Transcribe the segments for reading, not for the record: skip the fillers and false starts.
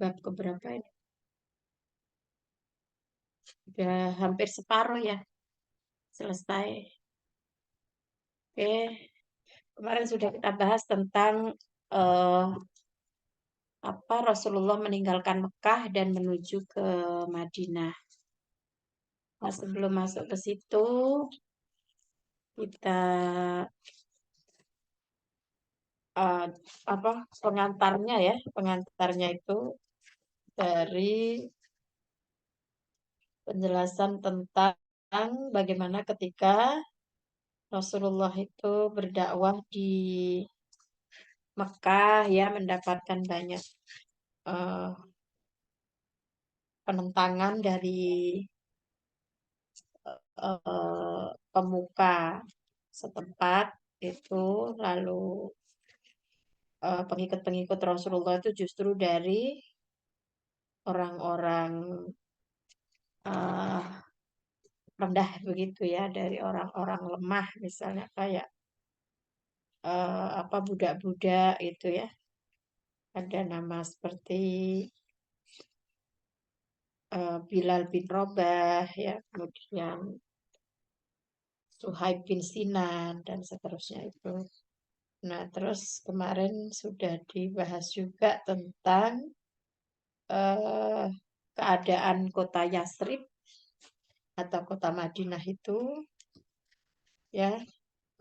bab keberapa ini? Udah hampir separuh ya, selesai. Oke, kemarin sudah kita bahas tentang eh, apa Rasulullah meninggalkan Mekah dan menuju ke Madinah. Nah, sebelum masuk ke situ, kita eh, apa pengantarnya ya, pengantarnya itu dari penjelasan tentang bagaimana ketika Rasulullah itu berdakwah di Mekah ya mendapatkan banyak eh, penentangan dari pemuka setempat itu lalu pengikut-pengikut Rasulullah itu justru dari orang-orang eh, rendah begitu ya dari orang-orang lemah misalnya kayak apa budak-budak itu ya ada nama seperti Bilal bin Rabah ya kemudian Suhaib bin Sinan dan seterusnya itu. Nah, terus kemarin sudah dibahas juga tentang eh, keadaan kota Yasrib atau kota Madinah itu ya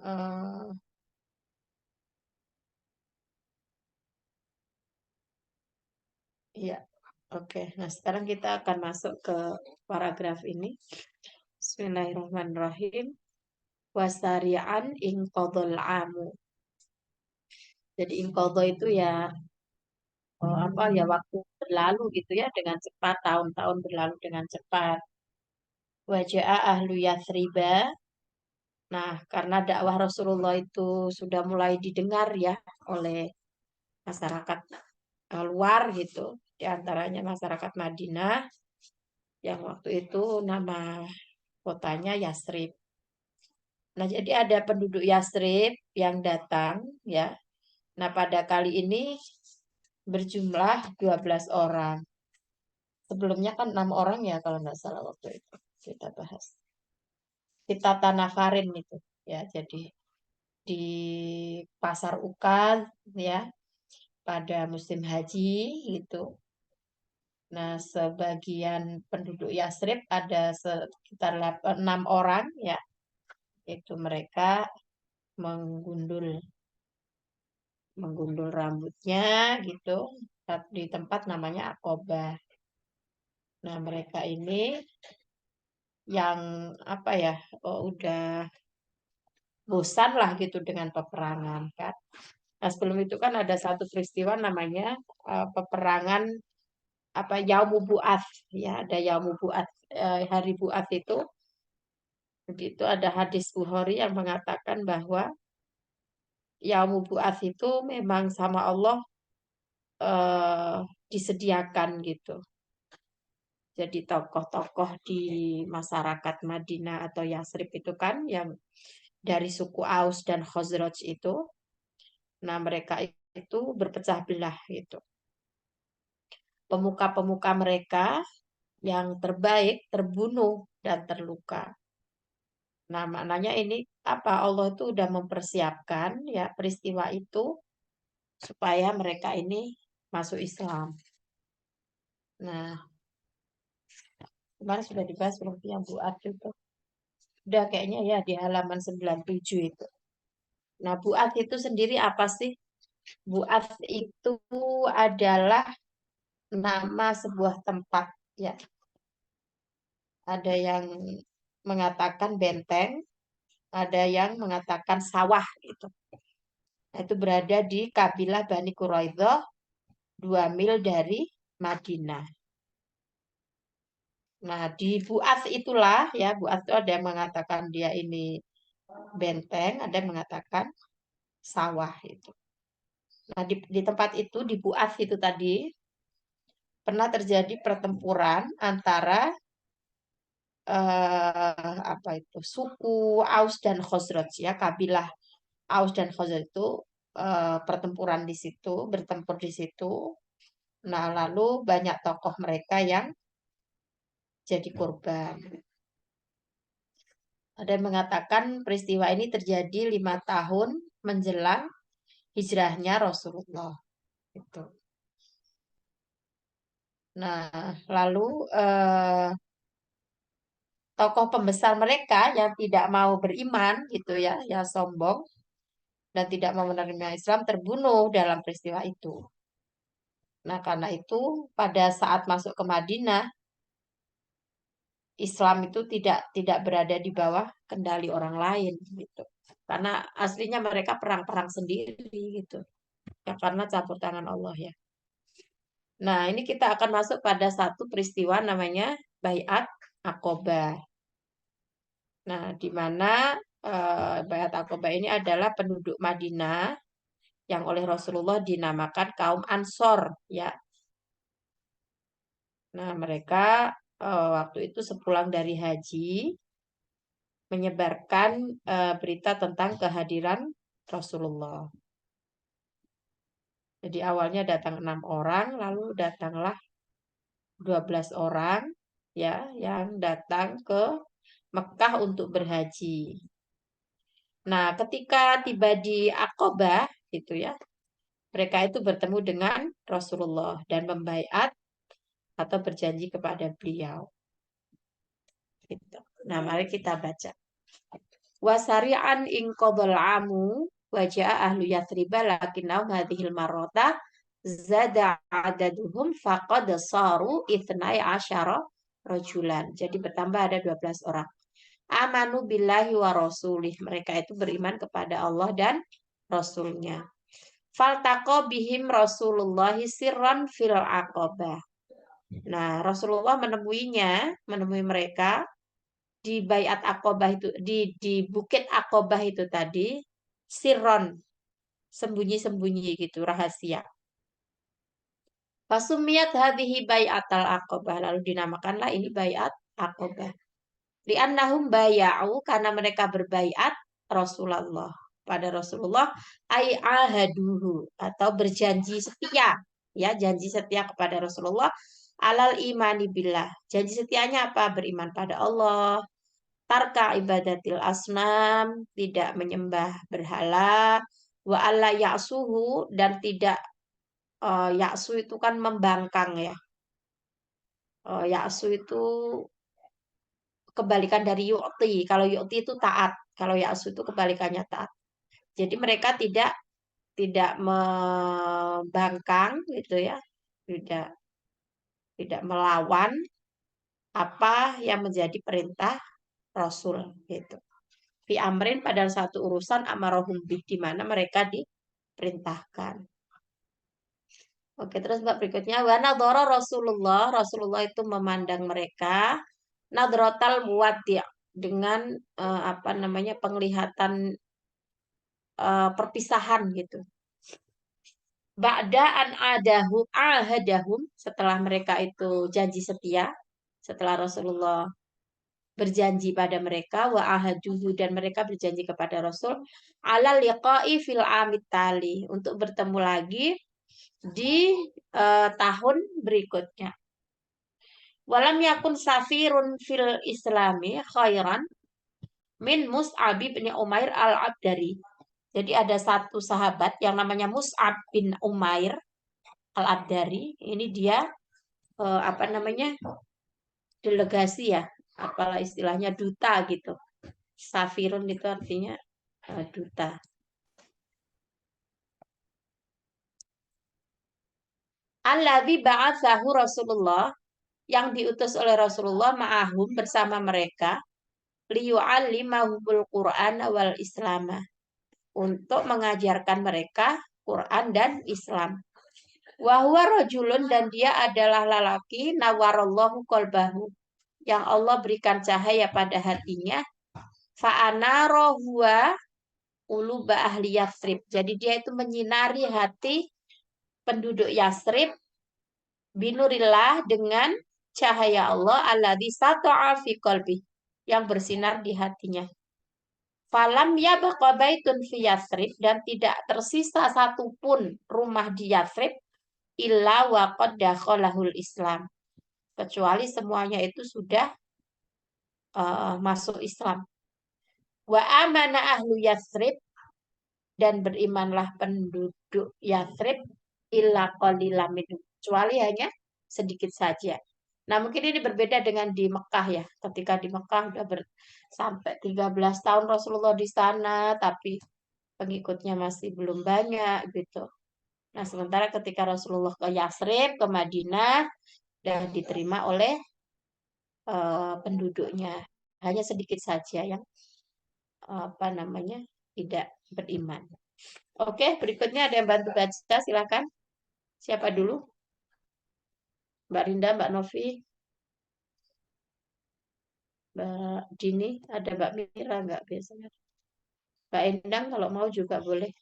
eh, ya oke. Nah, sekarang kita akan masuk ke paragraf ini. Bismillahirrahmanirrahim. Wasari'an inqadhal amu. Jadi inqadha itu ya apa ya waktu berlalu gitu ya dengan cepat tahun-tahun berlalu dengan cepat. Waja'a ahlu Yathriba. Nah, karena dakwah Rasulullah itu sudah mulai didengar ya oleh masyarakat luar gitu, di antaranya masyarakat Madinah yang waktu itu nama kotanya Yasrib. Nah, jadi ada penduduk Yasrib yang datang ya. Nah, pada kali ini berjumlah 12 orang. Sebelumnya kan 6 orang ya kalau nggak salah waktu itu kita bahas. Kita Tanafarin itu ya. Jadi di Pasar Ukal ya pada musim haji gitu. Nah, sebagian penduduk Yasrib ada sekitar 6 orang ya. Itu mereka menggundul menggundul rambutnya gitu di tempat namanya Aqobah. Nah, mereka ini yang apa ya udah bosan lah gitu dengan peperangan kan. Nah, sebelum itu kan ada satu peristiwa namanya peperangan apa Yaumu Bu'ats ya, ada Yaumu Bu'ats hari Bu'ats itu begitu ada hadis Bukhari yang mengatakan bahwa Yaumu Bu'ats itu memang sama Allah eh, disediakan gitu. Jadi tokoh-tokoh di masyarakat Madinah atau Yasrib itu kan yang dari suku Aus dan Khazraj itu, nah mereka itu berpecah belah gitu. Pemuka-pemuka mereka yang terbaik terbunuh dan terluka. Nah, maknanya ini apa? Allah itu udah mempersiapkan ya peristiwa itu supaya mereka ini masuk Islam. Nah, kemarin sudah dibahas belum yang Buat itu. Udah kayaknya ya di halaman 97 itu. Nah, Buat itu sendiri apa sih? Buat itu adalah nama sebuah tempat ya. Ada yang mengatakan benteng, ada yang mengatakan sawah gitu. Nah, itu berada di kabilah Bani Quraidah 2 mil dari Madinah. Nah, di Bu'ats itulah ya, Bu'ats itu ada yang mengatakan dia ini benteng, ada yang mengatakan sawah itu. Nah, di tempat itu di Bu'ats itu tadi pernah terjadi pertempuran antara apa itu suku Aus dan Khazraj ya, kabilah Aus dan Khazraj itu pertempuran di situ, bertempur di situ. Nah, lalu banyak tokoh mereka yang jadi korban. Ada yang mengatakan peristiwa ini terjadi 5 tahun menjelang hijrahnya Rasulullah. Gitu. Nah, lalu tokoh pembesar mereka yang tidak mau beriman, gitu ya, yang sombong dan tidak mau menerima Islam terbunuh dalam peristiwa itu. Nah, karena itu pada saat masuk ke Madinah, Islam itu tidak berada di bawah kendali orang lain gitu. Karena aslinya mereka perang-perang sendiri gitu. Ya karena campur tangan Allah ya. Nah, ini kita akan masuk pada satu peristiwa namanya Baiat Aqobah. Nah, di mana Baiat Aqobah ini adalah penduduk Madinah yang oleh Rasulullah dinamakan kaum Ansor ya. Nah, mereka waktu itu sepulang dari haji menyebarkan berita tentang kehadiran Rasulullah. Jadi awalnya datang 6 orang, lalu datanglah 12 orang ya yang datang ke Mekah untuk berhaji. Nah, ketika tiba di Aqobah gitu ya, mereka itu bertemu dengan Rasulullah dan membaiat atau berjanji kepada beliau. Gitu. Nah, mari kita baca. Wasari'an in qadal amu wajah ahlu yathriba lakinnahum hadhil marota zada adaduhum faqad saru ithnai asyara rajulan. Jadi bertambah ada 12 orang. Amanu billahi wa rasulih. Mereka itu beriman kepada Allah dan Rasulnya. Faltaqo bihim Rasulullah sirran fil aqabah. Nah, Rasulullah menemui mereka di Baiat Aqobah itu, di Bukit Aqobah itu tadi, sirron, sembunyi-sembunyi gitu, rahasia. Fasumiyat hadhihi bai'atal Aqobah, lalu dinamakanlah ini Baiat Aqobah. Li'annahum baya'u, karena mereka berbaiat Rasulullah pada Rasulullah ai ahaduhu atau berjanji setia ya, janji setia kepada Rasulullah alal imani billah. Janji setianya apa? Beriman pada Allah, tarka ibadatil asnam, tidak menyembah berhala, wa alla ya'suhu, dan tidak ya'su itu kan membangkang ya. Ya'su itu kebalikan dari yu'ti. Kalau yu'ti itu taat, kalau ya'su itu kebalikannya taat. Jadi mereka tidak membangkang gitu ya. Tidak tidak melawan apa yang menjadi perintah Rasul gitu. Fi amrin pada satu urusan amarahum bih, di mana mereka diperintahkan. Oke, terus Mbak berikutnya wa nadhara Rasulullah, Rasulullah itu memandang mereka nadrotal muwaddi' dengan apa namanya penglihatan perpisahan gitu. Ba'da an ahadahum, setelah mereka itu janji setia, setelah Rasulullah berjanji pada mereka wa ahaduhu, dan mereka berjanji kepada Rasul ala liqa'i fil amit tali, untuk bertemu lagi di tahun berikutnya. Walam yakun safirun fil islami khairan min Mus'ab bin Umair al-Abdari. Jadi ada satu sahabat yang namanya Mus'ab bin Umair al-Abdari. Ini dia apa namanya? Delegasi ya, apalah istilahnya, duta gitu. Safirun itu artinya duta. Alladzi ba'atsahu Rasulullah, yang diutus oleh Rasulullah ma'ahum, bersama mereka, liyu'allimahumul Qur'an wal Islam, untuk mengajarkan mereka Quran dan Islam. Wahwa rojulun, dan dia adalah lalaki, nawarallahu kolbahu, yang Allah berikan cahaya pada hatinya. Fa'ana rohwa uluba ahli Yathrib. Jadi dia itu menyinari hati penduduk Yathrib binurillah, dengan cahaya Allah alladzi sata'a fi qalbi, yang bersinar di hatinya. Falam yabqa baitun fi Yathrib, dan tidak tersisa satupun rumah di Yathrib illa wa qad dakhalahul Islam. Kecuali semuanya itu sudah masuk Islam. Wa amana ahlu Yathrib, dan berimanlah penduduk Yathrib illa qalilan minhum, kecuali hanya sedikit saja. Nah, mungkin ini berbeda dengan di Mekah ya. Ketika di Mekah udah sampai 13 tahun Rasulullah di sana, tapi pengikutnya masih belum banyak gitu. Nah, sementara ketika Rasulullah ke Yathrib, ke Madinah, dan diterima oleh penduduknya. Hanya sedikit saja yang apa namanya tidak beriman. Oke, berikutnya ada yang bantu baca, silakan. Siapa dulu? Mbak Rinda, Mbak Novi, Mbak Dini, ada Mbak Mira nggak biasanya? Mbak Endang kalau mau juga boleh.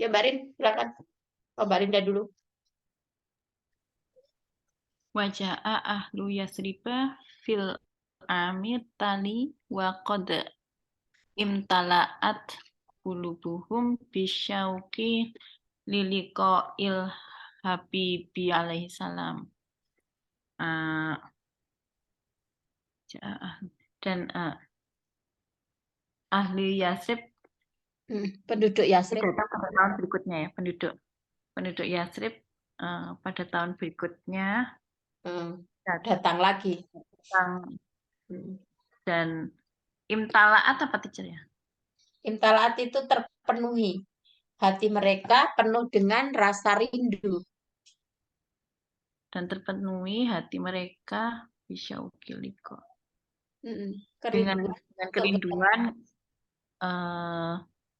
Ya Mbak Rin, silakan. Oh, Mbak Rinda dulu. Waja'a ahlu Yasriba fil amir tali wa qad imtala'at qulubuhum bisyauqi liliqa'il habibi alaihi salam. Dan ahli Yasrib Penduduk Yasrib pada tahun berikutnya ya, penduduk Yasrib pada tahun berikutnya datang lagi. Dan imtalaat apa teacher ya? Imtalaat itu terpenuhi. Hati mereka penuh dengan rasa rindu. Dan terpenuhi hati mereka bisyauqiliko. Dengan kerinduan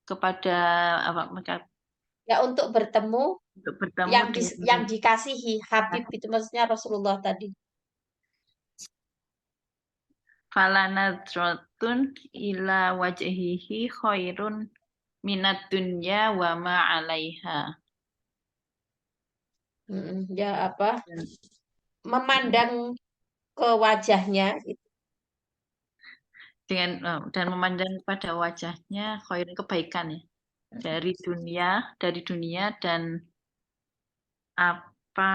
kepada apa mereka ya untuk bertemu yang dikasihi Habib, itu maksudnya Rasulullah tadi. Falanadratun ila wajhihi khairun minat dunya wa ma 'alaiha. Ya apa? Memandang ke wajahnya gitu. Dan memandang pada wajahnya khairun, kebaikan ya. Dari dunia dan apa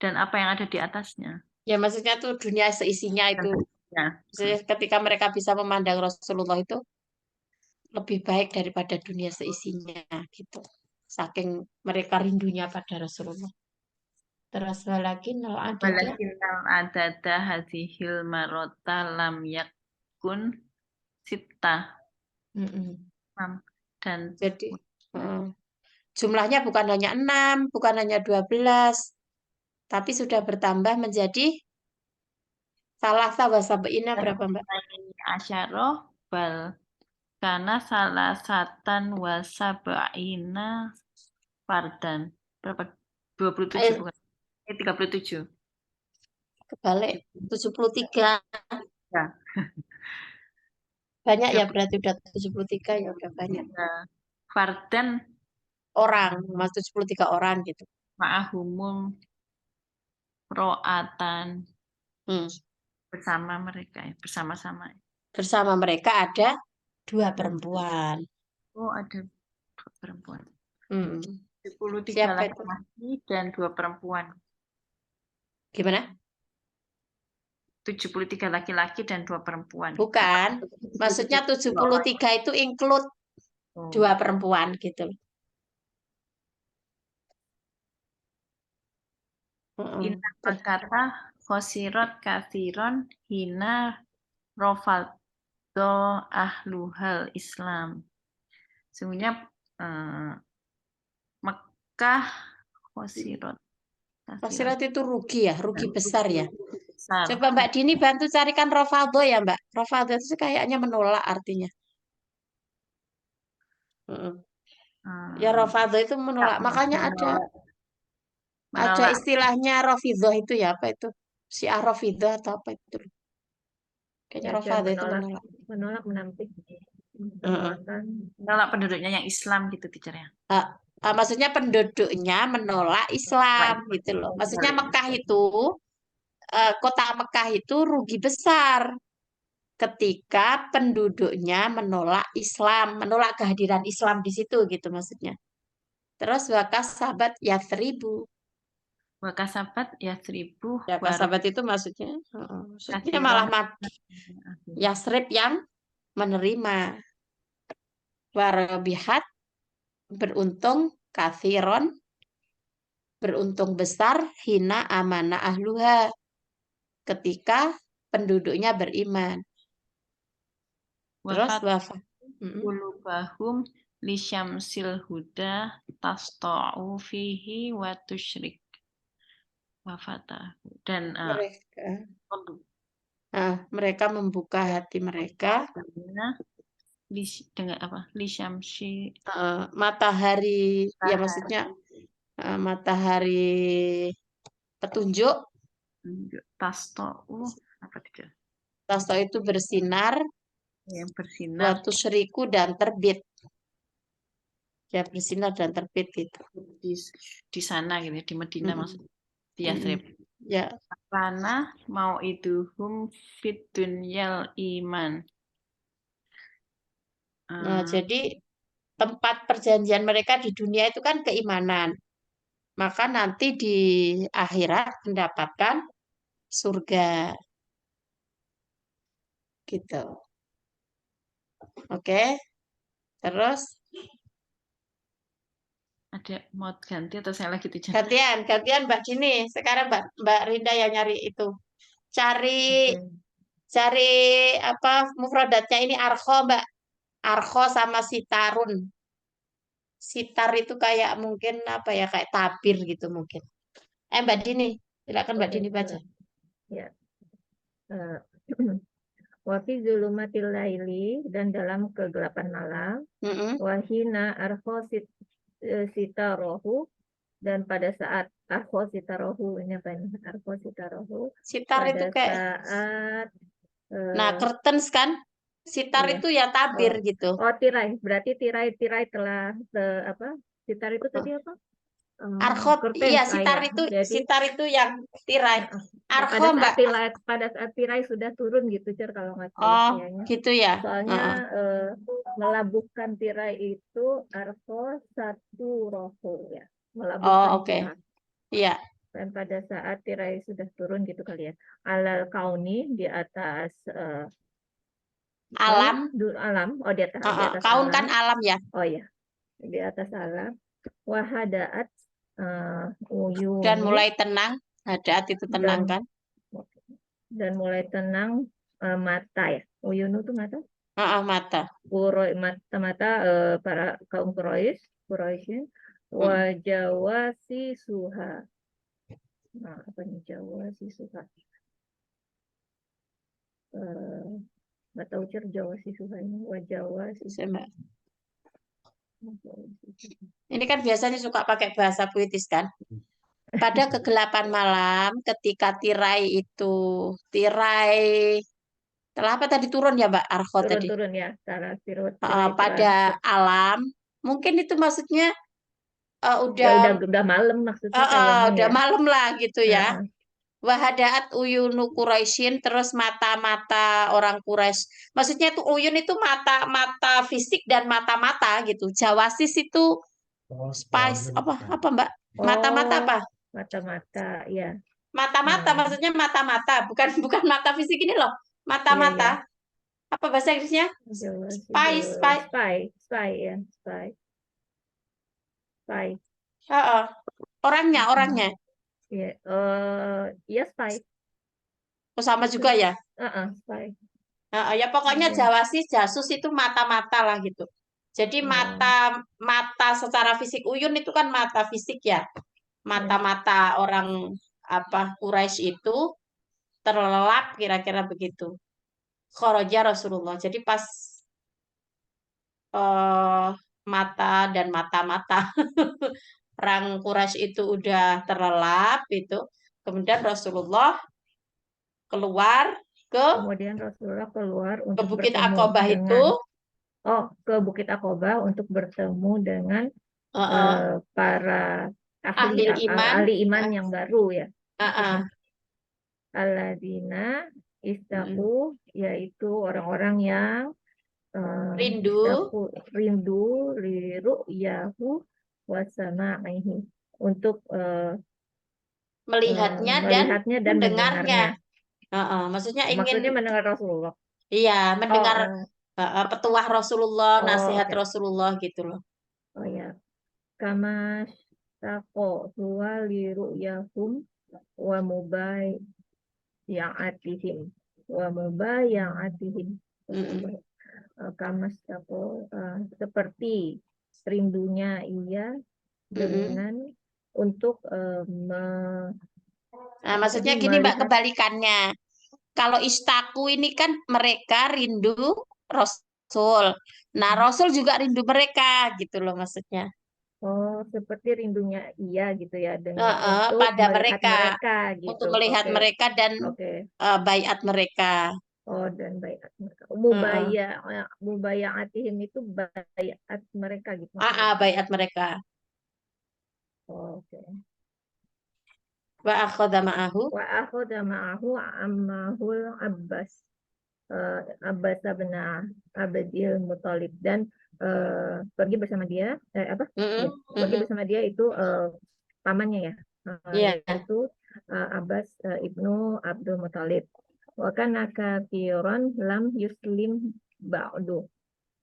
dan apa yang ada di atasnya. Ya maksudnya tuh dunia seisinya itu. Ketika mereka bisa memandang Rasulullah itu lebih baik daripada dunia seisinya gitu. Saking mereka rindunya pada Rasulullah. Terus walakin adada hadhil marota lam yakun sita. Dan jadi jumlahnya bukan hanya 6, bukan hanya 12, tapi sudah bertambah menjadi salah sab'ina berapa Mbak? Asyarah bal karena salah satan wasab'ina fardan. Berapa? 27 bukan? 37. Kebalik, 73. Ya. Banyak ya berarti udah 73 ya udah banyak. Fardan orang, mas 73 orang gitu. Ma'ahumum ro'atan. Bersama mereka ya, bersama-sama. Bersama mereka ada 2 perempuan. Oh, ada 2 perempuan. 73 laki-laki dan 2 perempuan. Gimana? 73 laki-laki dan 2 perempuan. Bukan. Maksudnya 73 itu include 2 perempuan gitu. Inna kata khosirot kathiron hina rofaldo ahluhal Islam. Sebenarnya Mekah khosirot. Khosirat itu rugi ya, rugi besar ya. Coba Mbak Dini bantu carikan Rafadho ya Mbak. Rafadho itu kayaknya menolak artinya. Ya Rafadho itu menolak. Makanya ada istilahnya Rafidho itu ya, apa itu? Syiah Rafidho atau apa itu? Kayaknya Rafadho itu menolak. Menolak, menampik. Menolak penduduknya yang Islam gitu teacher ya. Maksudnya penduduknya menolak Islam gitu loh. Maksudnya Mekah itu, kota Mekah itu rugi besar. ketika penduduknya menolak Islam, menolak kehadiran Islam di situ gitu maksudnya. Terus wakas sahabat Yathribu. Wakasabat ya 1000 Ya, warok kasabat itu maksudnya, maksudnya kasiron. malah Yasrib yang menerima. Warabihat beruntung kathiron, beruntung besar hina amana ahluha ketika penduduknya beriman. Terus Wafat wafat. qulubahum lisyamsil huda tasta'u fihi wa tusyrik. Wafatahu. Dan Mereka membuka hati mereka dengan apa? Lisyamsi matahari, ya maksudnya matahari petunjuk. Tasta'u apa itu? Tasto itu bersinar, Yang bersinar waktu seriku dan terbit. Ya bersinar dan terbit gitu. di sana gitu ya, di Medina maksudnya. Di Yathrib. Ya. Karena mau iduhum fit dunyal iman. Nah, jadi tempat perjanjian mereka di dunia itu kan keimanan. Maka nanti di akhirat mendapatkan surga. Gitu. Oke. Terus ada mau ganti atau saya lagi tujuan? gantian Mbak Dini. Sekarang Mbak Rinda yang nyari itu. Cari apa mufradatnya ini arko Mbak. Arko sama sitarun. Sitar itu kayak mungkin apa ya kayak tabir gitu mungkin. Mbak Dini, silakan Mbak Dini baca. Ya. Wafi zulumatil laili dan dalam kegelapan malam. Wahina arho sitarohu dan pada saat arho sitarohu ini apa ini? Arho sitarohu. Sitar pada itu kayak saat nah curtains kan. Sitar iya. itu ya tabir gitu. Oh tirai, berarti tirai telah apa? Sitar itu tadi apa? Arkhot, iya sitar itu jadi, sitar itu yang tirai. Arkhot Mbak. Pada saat tirai sudah turun gitu Cer kalau nggak salah Oh kayaknya. gitu ya. Soalnya melabuhkan tirai itu arko satu roho ya, melabuhkan tirai. Iya. Dan pada saat tirai sudah turun gitu kali ya. Alal kauni di atas alam. Oh di atas kaun alam. kan alam ya. Oh ya, di atas alam. Wahadaat uyunu. Dan mulai tenang. Hadaat itu tenang kan. Dan mulai tenang mata ya. Uyunu itu mata. Mata. Mata para kaum Quraisy. Wajawasi suha. Nah, apa nih Jawasi suha? Nggak tahu Cer Jawasi suha ini. Wajawasi suha. Ini kan biasanya suka pakai bahasa puitis kan. Pada kegelapan malam ketika tirai telah apa tadi turun ya Mbak Arko tadi? Turun ya. Pada alam. Mungkin itu maksudnya udah malam maksudnya udah malam lah gitu ya. Wahadaat uyunu Quraisyin terus mata-mata orang Quraisy. Maksudnya itu uyun itu mata fisik dan mata-mata gitu. Jawasis itu spice apa Mbak? Mata-mata apa? Mata-mata ya. Mata-mata maksudnya mata-mata, bukan mata fisik ini loh. Mata-mata. Apa bahasa Inggrisnya? Spy ya, spy. Orangnya. Iya, spy. Oh, sama juga ya? Spy. Ya pokoknya Jawasis jasus itu mata-mata lah gitu. Jadi mata secara fisik uyun itu kan mata fisik ya. Mata-mata orang apa Quraisy itu terlelap kira-kira begitu. Kharaja Rasulullah. Jadi pas mata dan mata-mata orang Quraisy itu udah terlelap itu, kemudian Rasulullah keluar kemudian Rasulullah keluar untuk Bukit bertemu Aqobah dengan, itu ke Bukit Aqobah untuk bertemu dengan para ahli iman yang baru ya. Alladzina Istaku yaitu orang-orang yang Rindu rindu liru'yahu wasama'ihi untuk melihatnya dan melihatnya dan mendengarnya. mendengarnya. Maksudnya Maksudnya ingin mendengar Rasulullah. iya mendengar petuah Rasulullah, nasihat Oke. Rasulullah gitu loh. Oh ya. Kama syaqo huwa liru'yahum wa mubaya'atihim wa mubaya'atihim. Kama syaqo seperti rindunya ia dengan untuk Nah, maksudnya gini Mbak, melihat. kebalikannya. Kalau istaku ini kan mereka rindu Rasul. Nah, Rasul juga rindu mereka gitu loh maksudnya. Oh, seperti rindunya ia gitu ya dengan untuk Pada melihat mereka, mereka untuk gitu. melihat Oke. mereka dan Oke. baiat mereka. Oh, dan bayat mereka. Mubaya'atihim itu bayat mereka gitu maksudnya. Baiat mereka. Oke. Wa akhadha ma'ahu. Wa akhadha ma'ahu ammahul Abbas. Abbas bin Abdul Muthalib dan pergi bersama dia Ya, pergi bersama dia itu pamannya ya. Iya. Yaitu Abbas ibnu Abdul Muthalib. Wa kana kafiran lam yuslim ba'du.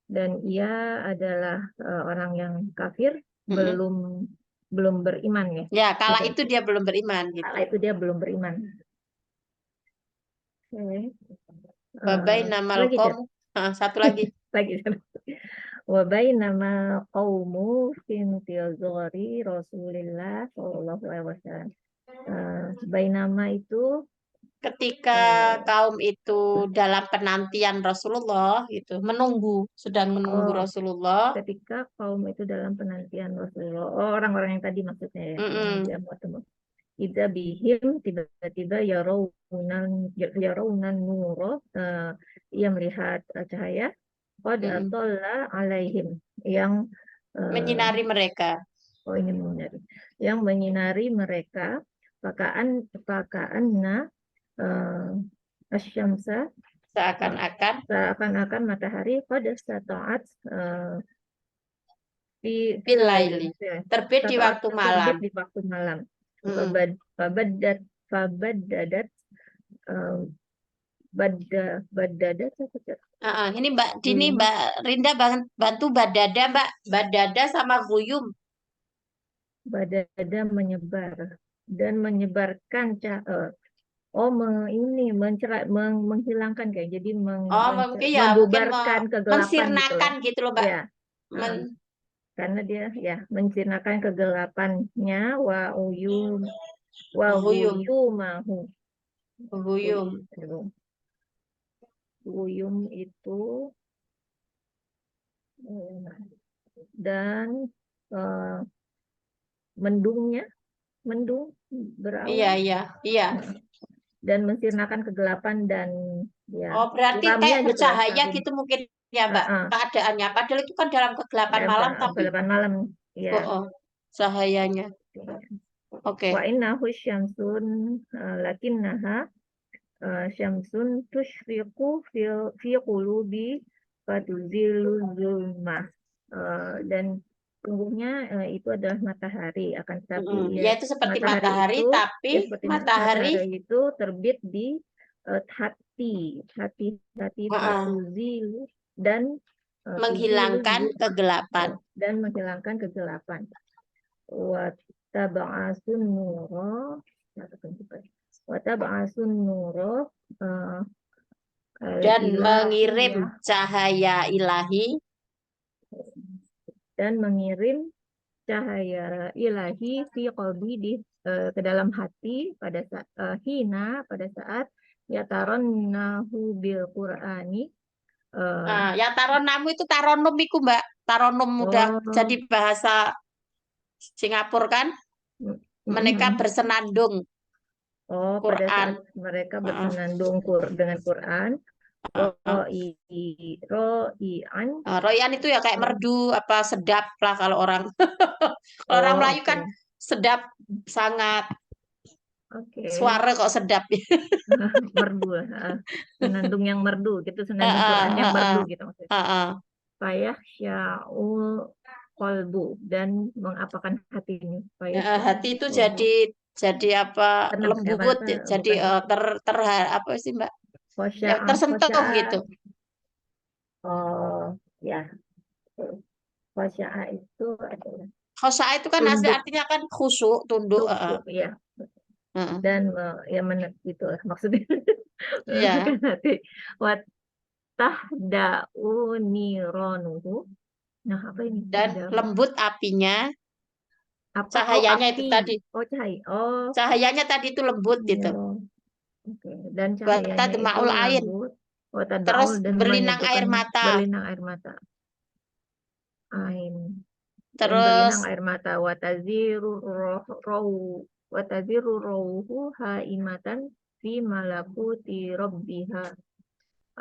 Dan ia adalah orang yang kafir, belum beriman ya. Ya, kala Gitu. itu dia belum beriman gitu. Kala itu dia belum beriman. Oke. Babai nama lagi, qom. Satu lagi. Lagi. Wa bainama qaumu fi intizari Rasulillah sallallahu alaihi wasallam. Bainama itu Ketika kaum itu dalam penantian Rasulullah gitu, sedang menunggu Rasulullah. ketika kaum itu dalam penantian Rasulullah. orang-orang yang tadi maksudnya ya, yang dia mau temu. Idza bihim tiba-tiba yarawunan nuro, ia melihat cahaya qad atalla alaihim yang Menyinari mereka. ini menyinari. Yang menyinari mereka pakaianna asyamsa seakan-akan matahari pada saat Bilaili. Terbit di waktu malam. Terbit di waktu malam. Fabadadat badadat. Ini Mbak Dini, Mbak Rinda bantu badada Mbak. Badada sama guyum. Badada menyebar dan menyebarkan menghilangkan kayak jadi membubarkan kegelapan mensirnakan gitu loh Mbak. Ya. Karena dia ya mensirnakan kegelapannya wa Guyum itu dan mendung berawan. Iya. Dan mensirnakan kegelapan dan ya. Berarti kayak bercahaya gitu mungkin ya Mbak keadaannya. Padahal itu kan dalam kegelapan malam tapi. Kegelapan malam. Ya. Cahayanya. Oke. Wa innahu syamsun lakinnaha syamsun tusyriqu fi qulubi fatuzilu zulmah. Dan sungguhnya itu adalah matahari, akan tetapi ya itu seperti matahari itu, tapi matahari itu terbit di hati fatuzilu dan menghilangkan kegelapan. Wa tab'asun nuro dan mengirim cahaya ilahi fi qalbi ke dalam hati pada saat yataronnahu bil Qur'ani. Yataronnamu itu taronum iku Mbak. Taronum udah jadi bahasa Singapura kan? Mereka bersenandung. Quran. Pada saat mereka bersenandung dengan Quran. Roian itu ya kayak merdu apa sedap lah kalau orang orang Melayu kan sedap sangat Oke. Suara kok sedap ya. Merdu lah. Senandung yang merdu gitu, senandung Quran yang merdu gitu maksudnya. Payah sya'ul kolbu, dan mengapakan hatinya. Hati itu jadi apa, lembut, jadi apa sih Mbak? Ya, tersentuh gitu. Oh ya, khosya'a itu adalah Khosya'a itu kan tunduk, artinya kan khusyuk, tunduk. ya. Dan ya gitu lah maksudnya. Iya. Menundukkan hati. Wat tahda'u nironuhu. Nah, apa ini? Dan lembut apinya. Apa? Cahayanya api. itu tadi. Cahaya. Oh. Cahayanya tadi itu lembut gitu. Oke. Dan cahayanya itu ain. lembut. Terus Dan berlinang air mata. berlinang air mata. Ain. Dan Terus berlinang air mata. Wataziru rohu haimatan fi malakuti rabbiha.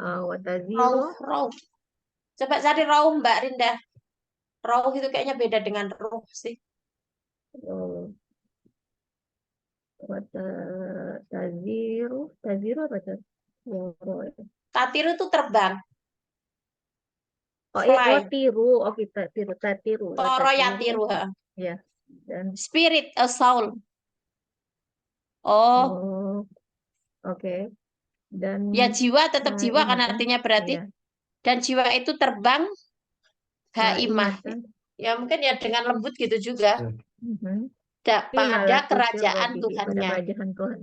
Wataziru. Rauh. Coba cari rauh Mbak Rinda. Rauh itu kayaknya beda dengan ruh sih. Taziru apa tuh? Tatiru itu terbang. Oh, tiru. Oh, kita tiru, tatiru. Toro ya tiru. Ya. Dan spirit, a soul. Oh. Oke. Dan ya jiwa, tetap jiwa kan artinya berarti. Iya. Dan jiwa itu terbang haimah. Ya mungkin ya dengan lembut gitu juga. Pada kerajaan Tuhannya. Pada kerajaan Tuhan.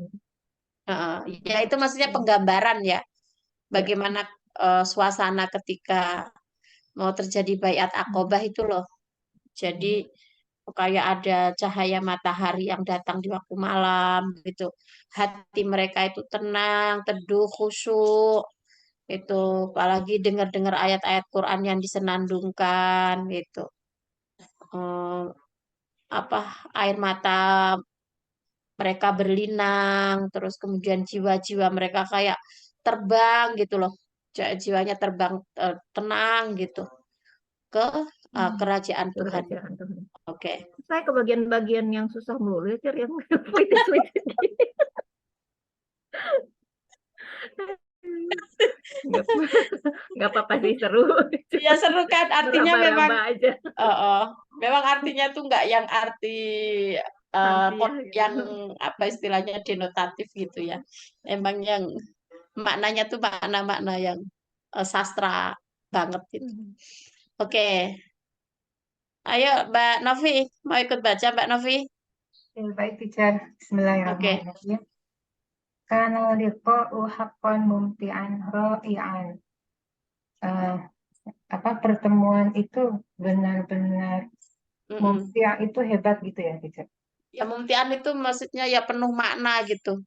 Ya itu maksudnya penggambaran ya. Bagaimana suasana ketika mau terjadi baiat Aqobah itu loh. Jadi kayak ada cahaya matahari yang datang di waktu malam gitu. Hati mereka itu tenang, teduh, khusyuk. Itu apalagi dengar-dengar ayat-ayat Quran yang disenandungkan gitu. Apa air mata mereka berlinang, terus kemudian jiwa-jiwa mereka kayak terbang gitu loh. Jiwanya terbang tenang gitu ke kerajaan Tuhan. Oke. Saya ke bagian-bagian yang susah melulu ya, yang puitis-puitis. Nggak apa-apa sih, seru. Ya seru kan, artinya memang aja. Memang artinya tuh nggak yang arti yang apa istilahnya denotatif gitu ya. Emang yang maknanya tuh makna-makna yang sastra banget gitu. Oke. Ayo Mbak Novi, mau ikut baca Mbak Novi? Baik, teacher. Bismillahirrahmanirrahim. Kana liqa'u haqqan mumti'an ra'i'an. Pertemuan itu benar-benar mumti' itu hebat gitu ya, teacher. Ya mumti'an itu maksudnya ya penuh makna gitu.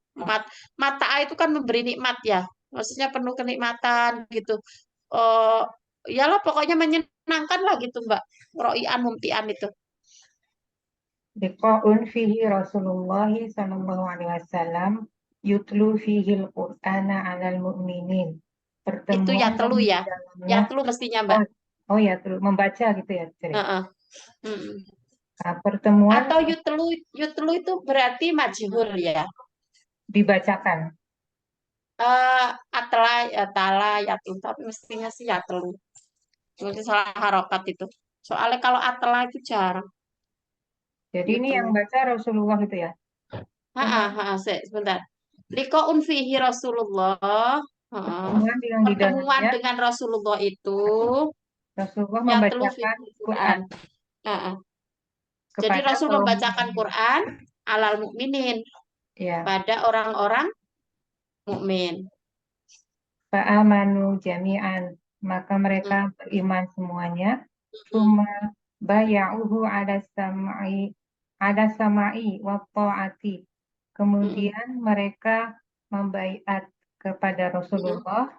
Mata itu kan memberi nikmat ya. Maksudnya penuh kenikmatan gitu. Yalah pokoknya menyenangkan lah gitu Mbak. Ra'i'an mumti'an itu. Liqa'un fihi Rasulullah sallallahu alaihi wasallam yutlu fihi al-Qur'ana 'alal mu'minin. Pertemuan itu ya telu ya. Ya telu mestinya Mbak. Ya telu, membaca gitu ya. Pertemuan atau yutlu itu berarti majhur ya. Dibacakan. Atala yatlu, tapi mestinya sih yatlu. Mungkin salah harokat itu. Soalnya kalau atala itu jarang. Jadi ini yang baca Rasulullah gitu ya? Sebentar. Liqa'un fihi Rasulullah. Pertemuan dengan Rasulullah itu Rasulullah membacakan Quran. Jadi Rasul membacakan Quran alal mukminin pada orang-orang mukmin. Fa'amanu jami'an, maka mereka beriman semuanya. Cuma baya'uhu ala sama'i wa ta'ati. Kemudian mereka membaiat kepada Rasulullah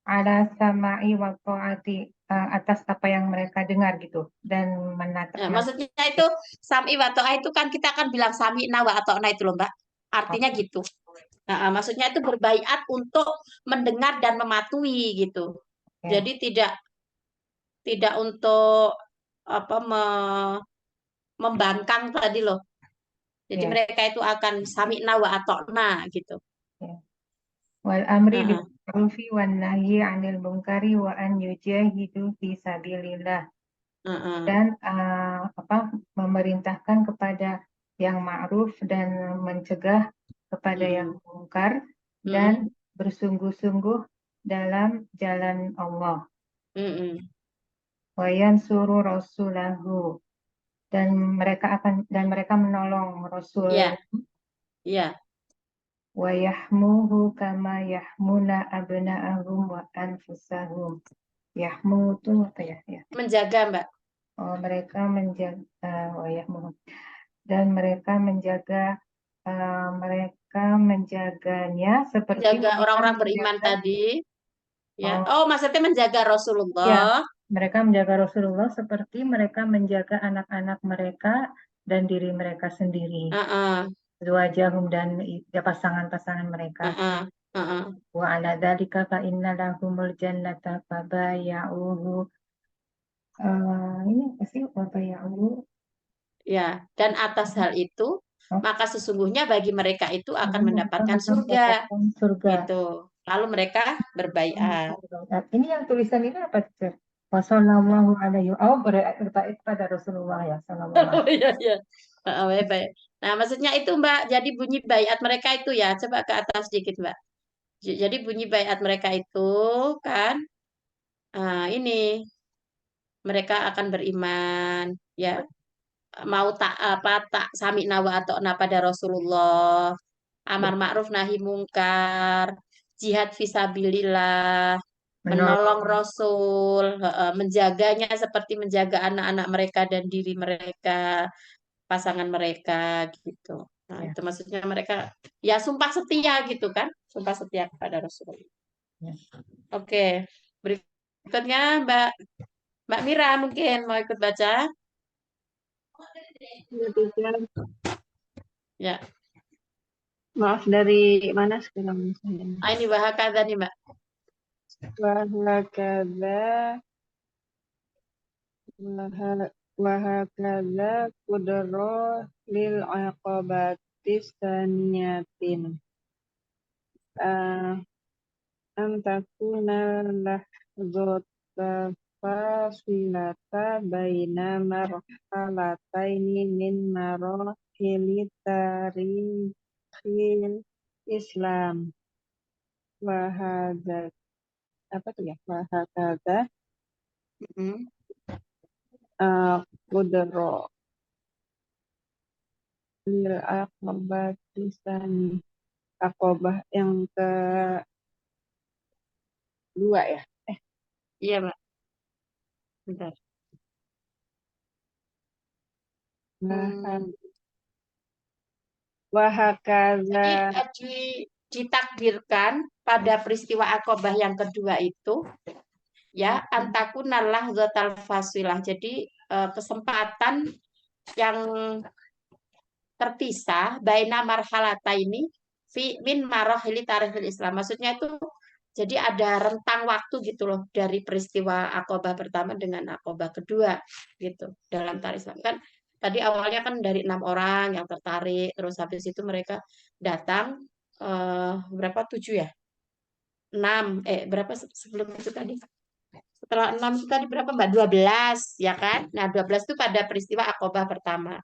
ala sama'i wa ta'ati, atas apa yang mereka dengar gitu, dan menatap. Maksudnya itu sami wa ta'ah itu kan kita akan bilang sami'na wa ata'na itu loh Mbak. Artinya gitu. Maksudnya itu berbaiat untuk mendengar dan mematuhi gitu. Jadi tidak untuk membangkang tadi loh. Jadi Ya, mereka itu akan sami'na wa ata'na gitu. ya. Wal amri bil Heeh. ma'rufi wan nahyi 'anil munkari wa an yujahidu fi sabilillah. Heeh. Dan memerintahkan kepada yang ma'ruf dan mencegah kepada yang mungkar dan bersungguh-sungguh dalam jalan Allah. Wa yansuru rasulahu, dan mereka menolong Rasul. Ya, ya. Wa yahmuhu kama yahmuna abna'ahum wa anfusahum. Yahmu itu apa ya? Menjaga, Mbak. Oh, mereka menjaga, dan mereka menjaganya seperti Menjaga mereka orang-orang beriman menjaga. tadi. Ya. Oh, Oh, maksudnya menjaga ya, Rasulullah. mereka menjaga Rasulullah seperti mereka menjaga anak-anak mereka dan diri mereka sendiri. Heeh. Zawjahum, dan ya, pasangan-pasangan mereka. Heeh. Heeh. Wa ala dzalika fa inna lahumul jannata fabaya'uhu. Ini apa sih fabaya'uhu? Ya, dan atas hal itu, Oh, maka sesungguhnya bagi mereka itu akan mereka mendapatkan akan surga. mendapatkan surga. Gitu. Lalu mereka berbaiat. Ini yang tulisan ini apa, Cik? Wassallallahu alaihi. Oh, berbait pada Rasulullah ya, sallallahu Oh iya, iya. Baik, baik. Nah, maksudnya itu, Mbak. Jadi bunyi baiat mereka itu ya. Coba ke atas sedikit, Mbak. Jadi bunyi baiat mereka itu kan, ini mereka akan beriman, ya. Mau tak sami nawa atau pada Rasulullah, amar ma'ruf nahi mungkar, jihad fisabilillah, menolong menolong. Rasul, menjaganya seperti menjaga anak-anak mereka dan diri mereka, pasangan mereka gitu. Nah, Ya, itu maksudnya mereka ya sumpah setia gitu kan, sumpah setia kepada Rasulullah. ya. Oke, berikutnya Mbak Mira mungkin mau ikut baca? Ya, teacher. Ya, Maaf, dari mana sekarang saya? ini bahakada nih Mbak. Wahakadha kudro lil aqabatis saniyatin. Antakuna lahzota fasilata baina marhalataini min marahili tarikhil Islam. Wahada, apa tuh ya? Wahakadha kudro lil aqabatis sani. Aqabah yang kedua ya. Iya Mbak. Bentar. Wahakadha. Jadi ditakdirkan pada peristiwa Aqabah yang kedua itu ya antakunalah zatal fasilah. Jadi kesempatan yang terpisah baina marhalata ini min marahili tarikhil Islam. Maksudnya itu jadi ada rentang waktu gitu loh dari peristiwa Aqabah pertama dengan Aqabah kedua gitu dalam tarikh Islam kan. Tadi awalnya kan dari 6 orang yang tertarik, terus habis itu mereka datang berapa 7 ya? 6 berapa sebelum itu tadi? Setelah 6 itu tadi berapa Mbak? 12 ya kan? Nah, 12 itu pada peristiwa Aqabah pertama.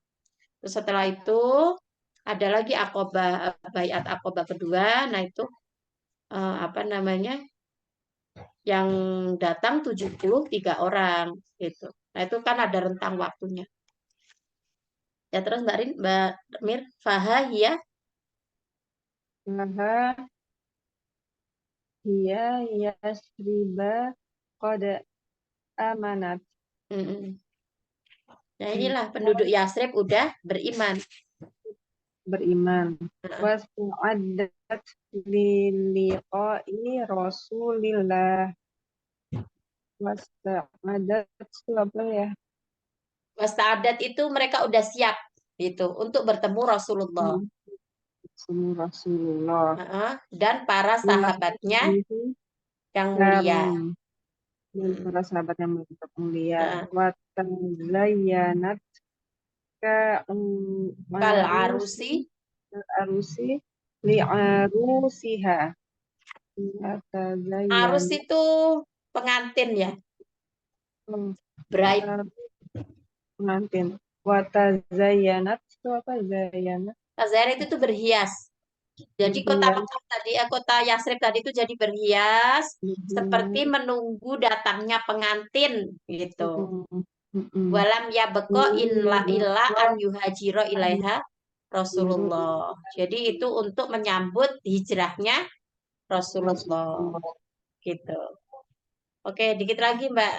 Terus setelah itu ada lagi Aqabah baiat Aqabah kedua. Nah, itu apa namanya? Yang datang 73 orang gitu. Nah, itu kan ada rentang waktunya. Ya terus Mbak Mir, Faha ya. Laha hiya yasriba qad amanat. Nah, inilah penduduk Yasrib udah beriman. Wasu'addat liliqa'i Rasulillah. Wasu'addat itu apa ya? Wasta'adat itu mereka udah siap gitu untuk bertemu Rasulullah. Rasulullah. Dan para sahabatnya yang mulia. Dan para sahabat yang mulia. Watazayyanat Kal ka'arusi arusi. li'arusiha. Arus Tazayyanat. itu pengantin ya, bride. Pengantin. Watazayyanat itu apa? Zayyanat. Tazayyan itu tuh berhias. Jadi kota Berhias. Mekah tadi, kota Yasrib tadi itu jadi berhias seperti Berhias. menunggu datangnya pengantin gitu. Mm-mm. Walam ya beko illa an yuhajiro ilaiha Rasulullah. Jadi itu untuk menyambut hijrahnya Rasulullah gitu. Oke, dikit lagi Mbak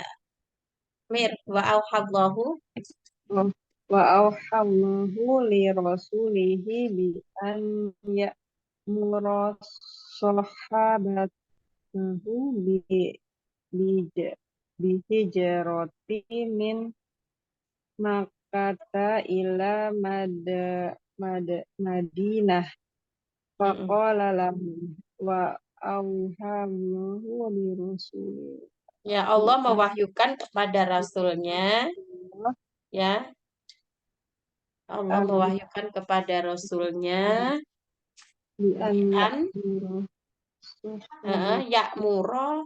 Mir. Wa auhallahu Wa auhallahu li rasulihi bi an ya'mura sahabatahu bi hijrati min Makkata ila Madinah. Faqala lahum wa auhallahu li rasulihi. Ya Allah mewahyukan kepada Rasulnya, ya Allah mewahyukan kepada Rasulnya Bi an an ya'mura ya'muro.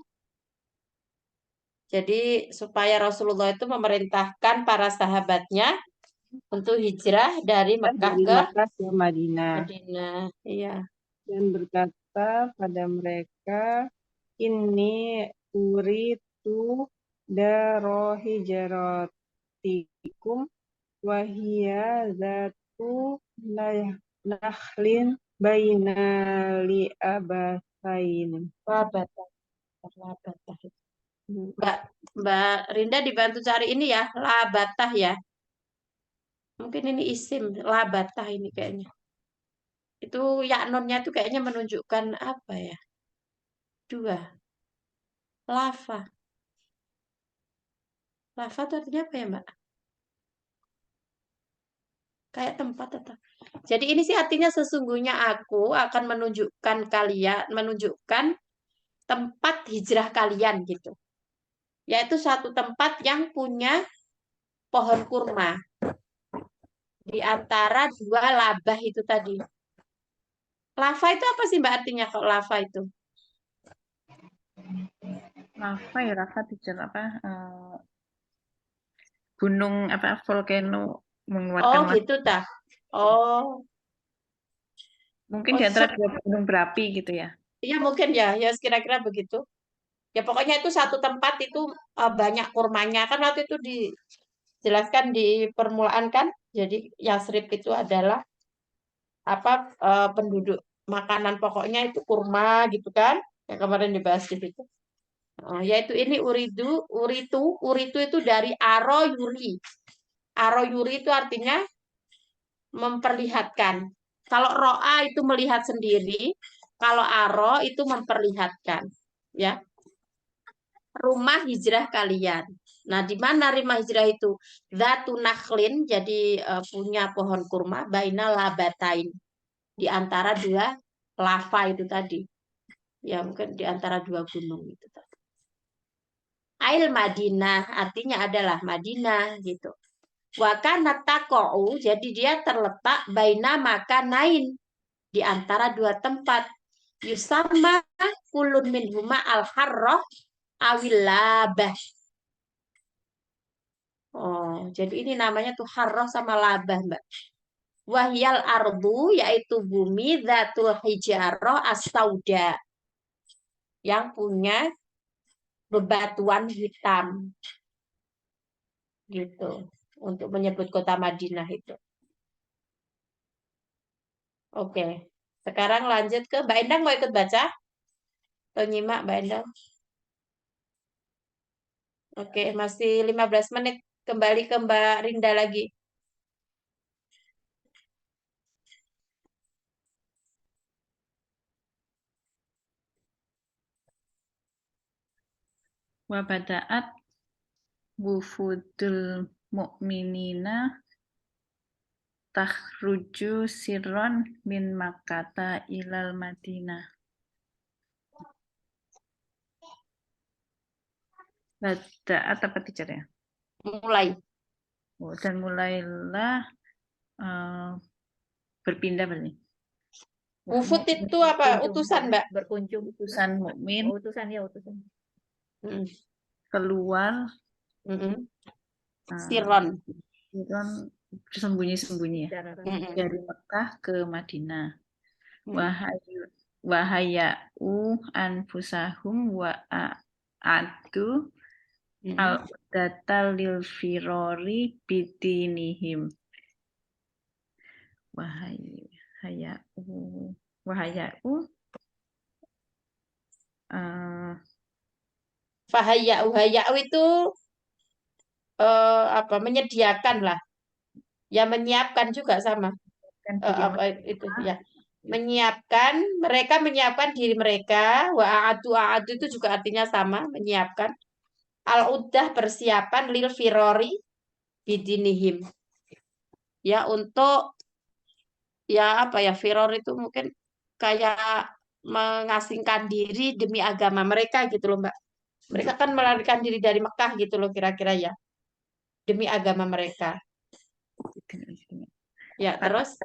Jadi supaya Rasulullah itu memerintahkan para sahabatnya untuk hijrah dari Mekah dari ke Makkah ke Madinah Madinah. Iya. dan berkata pada mereka, ini uritu daro hijratikum wahia zatu nakhlin baina li abasain. Labatah. Mbak Rinda dibantu cari ini ya, labatah ya. Mungkin ini isim, labatah ini kayaknya. Itu yaknonnya itu kayaknya menunjukkan apa ya? Dua. Lava. Lava itu artinya apa ya, Mbak? Kayak tempat atau. Jadi ini sih artinya sesungguhnya aku akan menunjukkan kalian, menunjukkan tempat hijrah kalian gitu. Yaitu suatu tempat yang punya pohon kurma. Di antara dua labah itu tadi. Lava itu apa sih Mbak artinya kalau lava itu? Lava ya, lava teacher apa? Gunung apa? Volcano mengeluarkan Oh lava. gitu tah. Oh, Mungkin oh di antara dua gunung berapi gitu ya. iya mungkin ya, ya kira-kira begitu. Ya pokoknya itu satu tempat itu banyak kurmanya kan waktu itu dijelaskan di permulaan kan. Jadi Yasrib itu adalah apa penduduk makanan pokoknya itu kurma gitu kan. Yang kemarin dibahas di situ. Yaitu ini uritu itu dari aro yuri. Aro yuri itu artinya memperlihatkan. Kalau ro'a itu melihat sendiri, kalau aro itu memperlihatkan. Ya, rumah hijrah kalian. Nah, di mana rumah hijrah itu? Dzatu nakhlin, jadi punya pohon kurma, baina labatain. Di antara dua lava itu tadi. Ya, mungkin di antara dua gunung itu tadi. Ail Madinah, artinya adalah Madinah gitu. Wakana tako'u, jadi dia terletak baina makanain. Di antara dua tempat. Yusama kulun minhuma al-harroh awil labah. Oh, jadi ini namanya tuh harroh sama labah, Mbak. Wahyal ardu, yaitu bumi, dhatul hijaroh as-sauda. Yang punya bebatuan hitam. Gitu. Untuk menyebut kota Madinah itu. Oke. Sekarang lanjut ke Mbak Endang, mau ikut baca? Atau nyimak Mbak Endang? Oke, masih 15 menit. Kembali ke Mbak Rinda lagi. Wa bada'at wufudul mu'minina takhruju sirron min Makkata ilal Madinah. Bada'at apa teacher ya? Mulai. Dan mulailah berpindah berarti. Wufud itu apa? Utusan, Mbak. Berkunjung. Utusan mukmin Oh, utusan ya, utusan. keluar Siron. sembunyi-sembunyi ya Secara dari Mekah ke Madinah. Wahaya'u anfusahum wa a'addu al-datal lil firori bitinihim. Wahaya'u Haya'u itu apa? Menyediakan lah. Ya menyiapkan juga sama. Apa itu ya? Menyiapkan, mereka menyiapkan diri mereka. A'adu itu juga artinya sama, menyiapkan. Al-uddah persiapan lil firori bidinihim. Ya untuk ya apa ya, firor itu mungkin kayak mengasingkan diri demi agama mereka gitu loh, Mbak. Mereka kan melarikan diri dari Mekah gitu loh kira-kira ya. Demi agama mereka. Ya, terus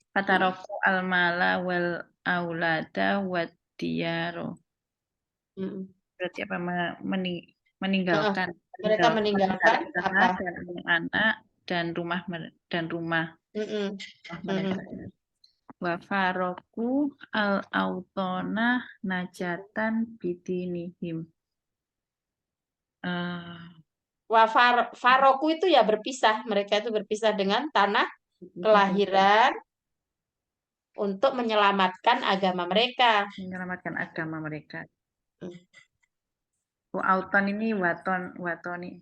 Fataroku al-mala wal aulada wad diyaro. Berarti apa? Meninggalkan. Mereka meninggalkan apa? Dan anak dan rumah mereka. Wa faroku al-autona najatan bidinihim. Faroku itu ya berpisah. Mereka itu berpisah dengan tanah kelahiran untuk menyelamatkan agama mereka. Menyelamatkan agama mereka. Auton ini watoni.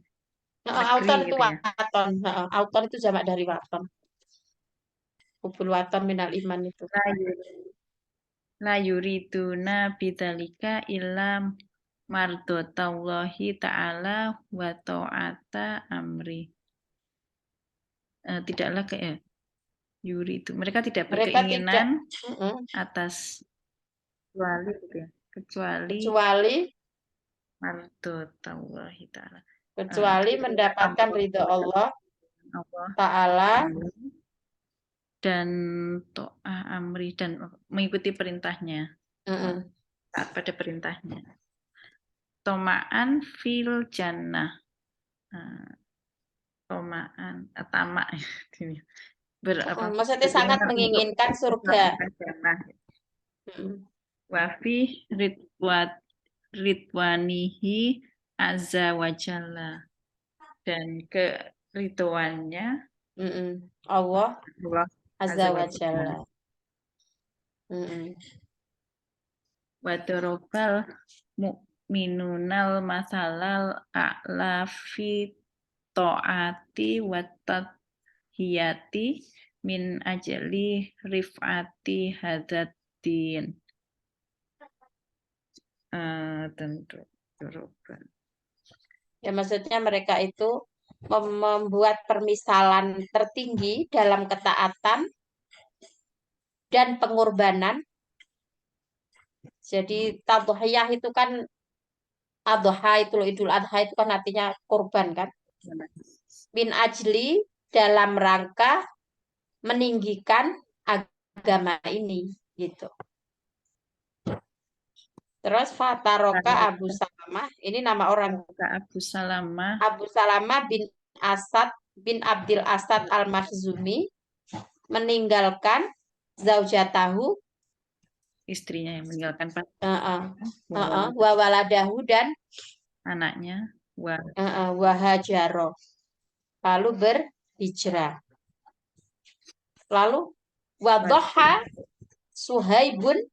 Auton itu gitu ya? waton. Auton itu jamak dari waton. Hubul waton minal iman itu. La yuriduna bidzalika illam mardhatallahi ta'ala wa ta'ata amri. Tidaklah kayak yuri itu. Mereka tidak berkeinginan atas kecuali mardhatallahi ta'ala. Kecuali mendapatkan ridho Allah Ta'ala dan ta'ah amri dan mengikuti perintahnya. Taat pada perintahnya. Toma'an fil jannah. Toma'an, tamak. Maksudnya sangat menginginkan surga. Wafi ridwanihi azza wa jalla. Dan keridhoannya Allah azza wa jalla. Wadorobal mu'minunal masalal a'la fi ta'ati wattahiyati min ajli rif'ati hadaddin. Tentu. Ya maksudnya mereka itu membuat permisalan tertinggi dalam ketaatan dan pengorbanan. Jadi tadhiyah itu kan adha itu loh, Idul Adha itu kan artinya korban kan. Min ajli dalam rangka meninggikan agama ini gitu. Terus Fataroka Abu Salamah, ini nama orang. Abu Salamah. Abu Salamah bin Asad bin Abdil Asad al-Makhzumi meninggalkan zaujatahu, istrinya yang meninggalkan wa waladahu dan anaknya, wahajaro, lalu berhijrah. Lalu wadhaha Suhaibun.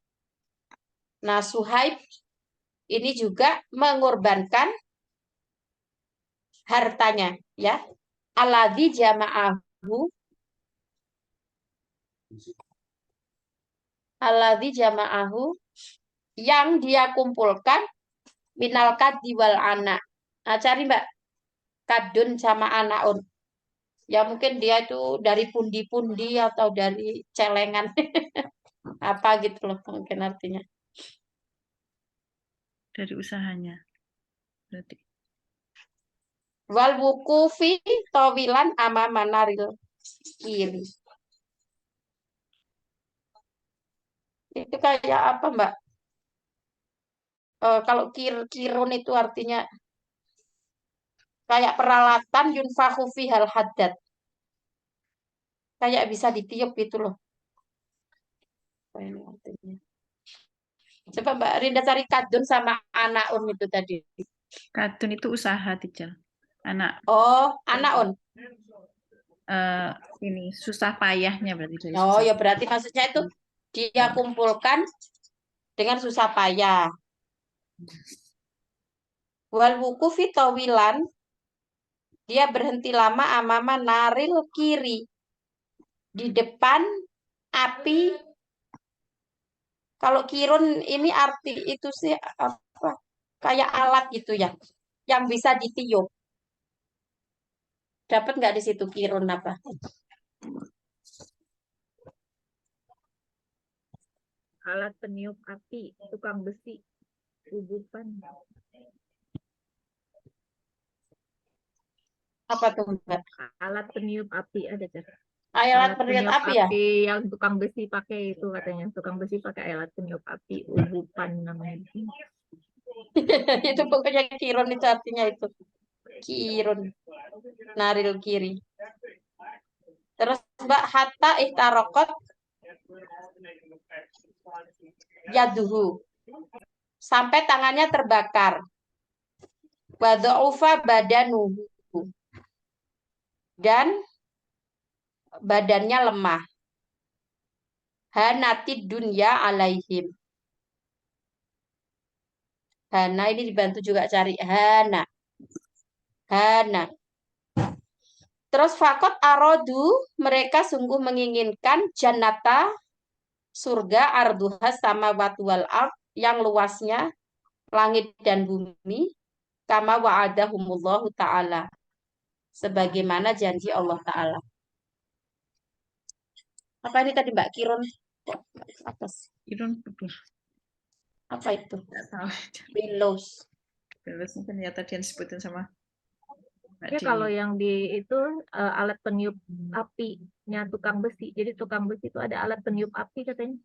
Nah, Suhaib ini juga mengorbankan hartanya, ya. Alladzi jama'ahu yang dia kumpulkan minal kaddi wal anak. Nah, cari Mbak kadun sama anaun. Ya mungkin dia itu dari pundi-pundi atau dari celengan. Apa gitu loh mungkin artinya. Dari usahanya. Berarti. Wal wukufi tawilan amamanaril kiri. Itu kayak apa, Mbak? Kalau kirun itu artinya kayak peralatan yunfahu fihal haddad. Kayak bisa ditiup gitu loh. Apa ini artinya? Coba Mbak Rinda cari kadun sama anaun itu tadi. Kadun itu usaha, teacher. Anak Oh, anaun. Ini susah payahnya berarti dari Oh, susah. ya berarti maksudnya itu dia kumpulkan dengan susah payah. Wal wukufi tawilan, dia berhenti lama amama naril kiri. Di depan api. Kalau kirun ini arti itu sih apa? Kayak alat gitu ya, yang bisa ditiup. Dapat nggak di situ kirun apa? Alat peniup api, tukang besi, ubupan. Apa tuh Mbak? Alat peniup api ada cara. Alat peniup api ya? Yang tukang besi pakai itu katanya. Tukang besi pakai alat peniup api, ubupan namanya. Itu pokoknya kirun itu artinya itu. Kirun. Naril kiri. Terus Mbak hatta ihtarokot yaduhu. Sampai tangannya terbakar. Wadha'ufa badanuhu. Dan badannya lemah. Hanatid dunya alaihim. Hana ini dibantu juga cari Hana. Hana. Terus fakot arodu, mereka sungguh menginginkan jannata, surga arduha sama wal ard, yang luasnya langit dan bumi, kama wa'adahumullahu ta'ala. Sebagaimana janji Allah Ta'ala. Apa ini tadi Mbak Kirun? Kirun betul. Apa itu? Nggak tahu. Billows. Terusnya ternyata dia disebutin sama Mbak Ya Dini. kalau yang di itu alat peniup apinya tukang besi. Jadi tukang besi itu ada alat peniup api katanya.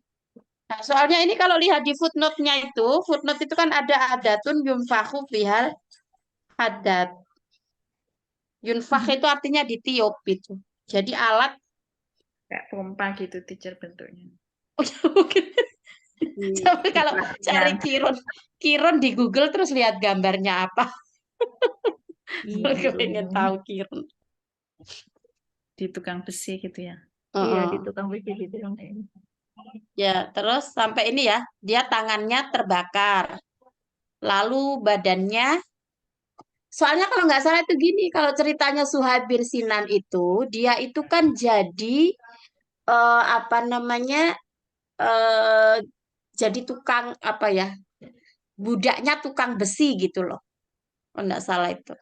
Nah, soalnya ini kalau lihat di footnote-nya itu, footnote itu kan ada adatun yunfahu bihal haddad. Yunfah itu artinya ditiup gitu. Jadi alat Kayak pompa gitu, teacher bentuknya. coba kalau cari kirun di Google terus lihat gambarnya apa. Aku pengen tahu kirun. Di tukang besi gitu ya. Iya, di tukang besi gitu. Ya, terus sampai ini ya, dia tangannya terbakar. Lalu badannya, soalnya kalau nggak salah itu gini, kalau ceritanya Suhaib bin Sinan itu, dia itu kan jadi apa namanya, jadi tukang apa ya, budaknya tukang besi gitu loh. Kalau nggak salah itu.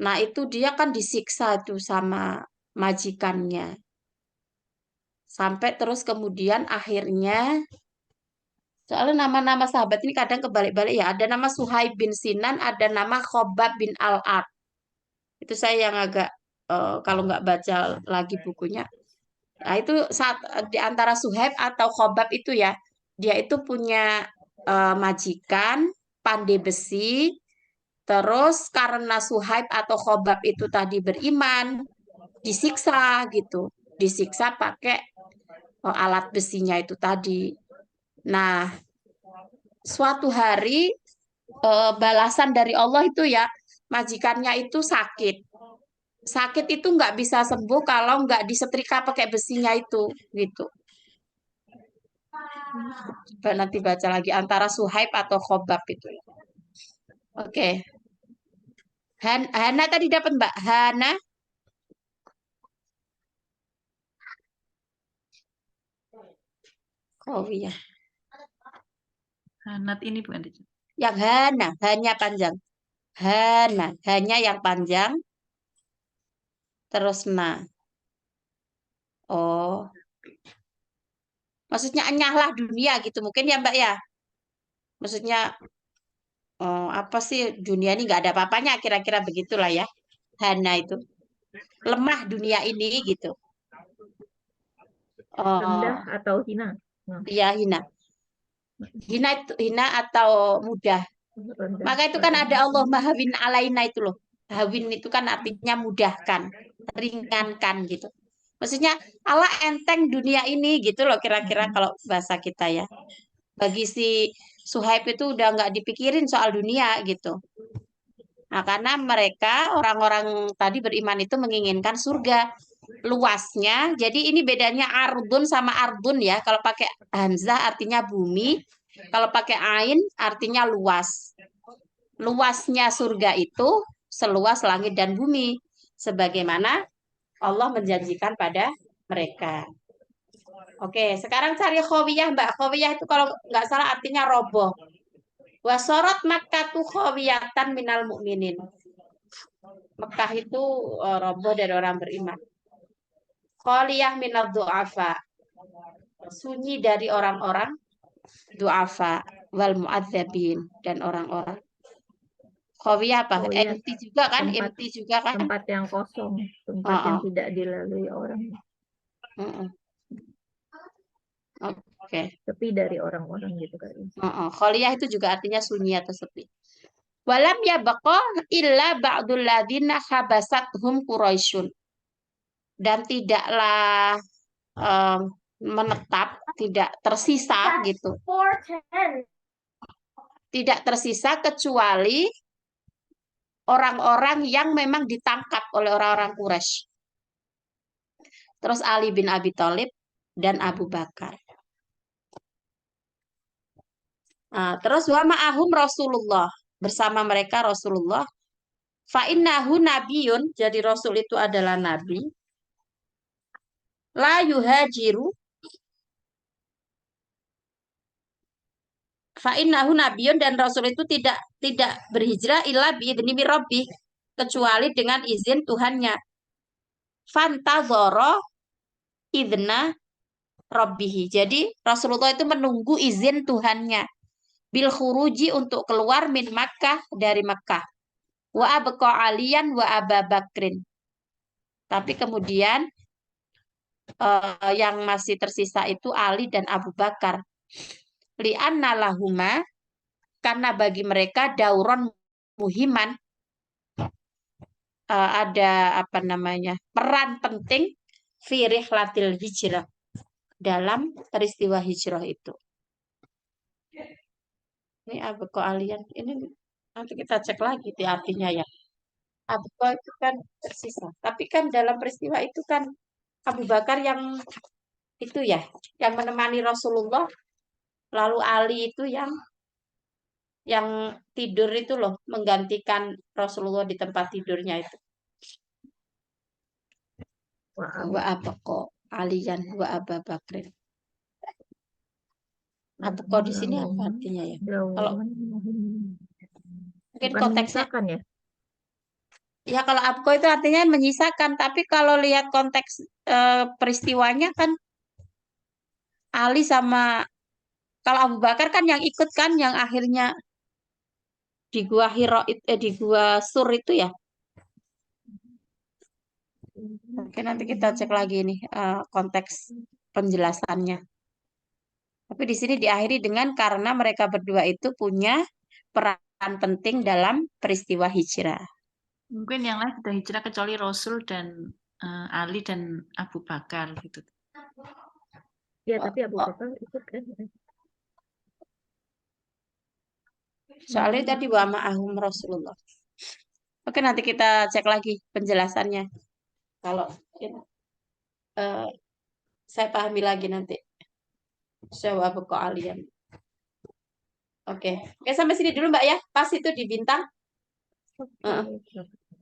Nah itu dia kan disiksa tuh sama majikannya. Sampai terus kemudian akhirnya, soalnya nama-nama sahabat ini kadang kebalik-balik ya. Ada nama Suhaib bin Sinan, ada nama Khobab bin Al-Ard. Itu saya yang agak, kalau nggak baca lagi bukunya. Nah itu saat di antara Suhaib atau Khobab itu ya, dia itu punya majikan, pandai besi. Terus karena Suhaib atau Khobab itu tadi beriman, disiksa gitu. Disiksa pakai alat besinya itu tadi. Nah, suatu hari balasan dari Allah itu ya, majikannya itu sakit. Sakit itu nggak bisa sembuh kalau nggak disetrika pakai besinya itu, gitu. Coba nanti baca lagi antara Suhaib atau Khobab itu. Oke. Hana tadi dapat Mbak Hana. Oh iya. Hanat ini bukan teacher. Yang Hana, hanya panjang. Hana, hanya yang panjang. Terus na. Oh. Maksudnya enyahlah dunia gitu mungkin ya Mbak ya. Maksudnya apa sih dunia ini nggak ada apa-apanya kira-kira begitulah ya. Hana itu. lemah dunia ini gitu. Rendah atau hina? Ya hina. Hina atau mudah. Rendah. Maka itu kan ada Allah mahawin alaina itu loh. Hawin itu kan artinya mudahkan, ringankan gitu. Maksudnya Allah enteng dunia ini gitu loh kira-kira kalau bahasa kita ya. Bagi si Suhaib itu udah nggak dipikirin soal dunia gitu. Nah, karena mereka orang-orang tadi beriman itu menginginkan surga luasnya. Jadi ini bedanya ardun sama ardun ya. Kalau pakai hamzah artinya bumi, kalau pakai ain artinya luas. Luasnya surga itu seluas langit dan bumi, sebagaimana Allah menjanjikan pada mereka. Oke, sekarang cari khawiyah, Mbak. Khawiyah itu kalau nggak salah artinya roboh. Wasorot Makkah tuh khawiyatan minal mu'minin. Mekah itu roboh dari orang beriman. Khaliyah minal du'afa. Sunyi dari orang-orang du'afa wal mu'adzabin dan orang-orang. Khawiyah apa? Khawiyah, Empty juga kan? tempat- Empty juga kan? tempat yang kosong, tempat yang tidak dilalui orang, Oke. sepi dari orang-orang gitu kan. Khaliyah itu juga artinya sunyi atau sepi. Walam ya baqa illa ba'dul ladina habasathum Quraisyun. Dan tidaklah menetap, tidak tersisa gitu. Tidak tersisa kecuali orang-orang yang memang ditangkap oleh orang-orang Quraisy. Terus Ali bin Abi Thalib dan Abu Bakar. Nah, terus wa ma'ahum Rasulullah, bersama mereka Rasulullah. Fa innahu nabiyun, jadi Rasul itu adalah nabi. La yuhajiru. Fa innahu nabiyun, dan Rasul itu tidak berhijrah illa biidzni rabbi, kecuali dengan izin Tuhannya. Fantazara idna rabbihi. Jadi Rasulullah itu menunggu izin Tuhannya. Bil khuruji, untuk keluar min Makkah, dari Makkah. Wa abqa aliyan wa Aba Bakrin. Tapi kemudian yang masih tersisa itu Ali dan Abu Bakar. Li'anna lahuma, karena bagi mereka dauron muhiman, ada apa namanya, peran penting fi rihlatil hijrah, dalam peristiwa hijrah itu. Ini abqa aliyan, ini nanti kita cek lagi di artinya ya. Abqa itu kan tersisa, tapi kan dalam peristiwa itu kan Abu Bakar yang itu ya, yang menemani Rasulullah, lalu Ali itu yang tidur itu loh, menggantikan Rasulullah di tempat tidurnya itu. Wa abqa aliyan wa Aba Bakrin. Abqa di sini apa artinya ya? Kalau mungkin konteksnya ya? Ya kalau abqa itu artinya menyisakan, tapi kalau lihat konteks peristiwanya kan Ali sama, kalau Abu Bakar kan yang ikut kan, yang akhirnya di gua Hira, di gua Sur itu ya. Oke, nanti kita cek lagi nih konteks penjelasannya. Tapi di sini diakhiri dengan karena mereka berdua itu punya peran penting dalam peristiwa hijrah. Mungkin yang lain sudah hijrah kecuali Rasul dan Ali dan Abu Bakar gitu. Ya, tapi Abu Bakar ikut kan. Soalnya tadi wa ma'ahum Rasulullah. Oke, nanti kita cek lagi penjelasannya. Kalau saya pahami lagi nanti. Jawab kok alian. Oke, sampai sini dulu Mbak ya. Pas itu di bintang.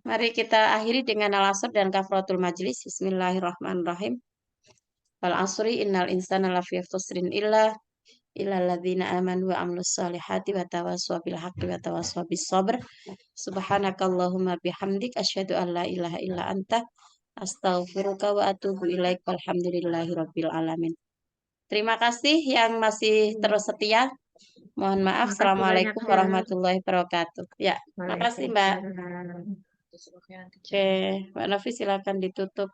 Mari kita akhiri dengan al-asr dan kafaratul majlis. Bismillahirrahmanirrahim. Al-asri innal insana lafi khusrin illa alladzina amanu wa amilus solihati wa tawassaw bil haqqi wa tawassaw bis sabr. Subhanakallahumma bihamdik asyhadu an la ilaha illa anta astaghfiruka wa atubu ilaik. Walhamdulillahirabbil alamin. Terima kasih yang masih terus setia. Mohon maaf. Assalamualaikum warahmatullahi wabarakatuh. Ya, terima kasih Mbak. Jazakallahu khairan. Oke, Mbak Novi silakan ditutup.